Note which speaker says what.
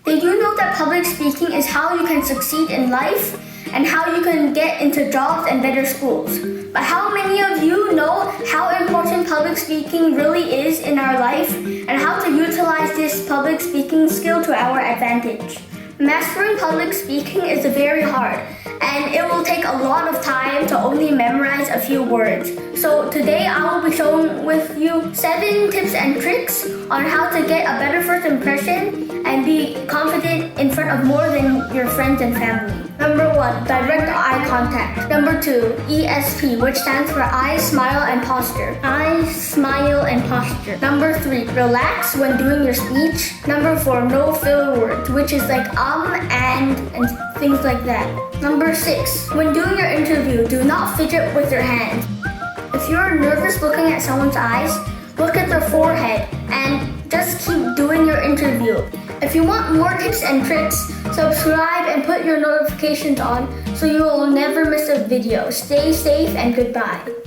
Speaker 1: Did you know that public speaking is how you can succeed in life and how you can get into jobs and better schools? But how many of you know how important public speaking really is in our life and how to utilize this public speaking skill to our advantage? Mastering public speaking is very hard, and it will take a lot of time to only memorize a few words. So today I will be sharing with you 7 tips and tricks on how to get a better first impression and be confident in front of more than your friends and family. Number 1, direct eye contact. Number 2, ESP, which stands for eyes, smile, and posture. Eyes, smile, and posture. Number 3, relax when doing your speech. Number 4, no filler words, which is like and things like that. Number 6, when doing your interview, do not fidget with your hands. If you're nervous looking at someone's eyes, look at their forehead and just keep doing your interview. If you want more tips and tricks, subscribe and put your notifications on so you will never miss a video. Stay safe and goodbye.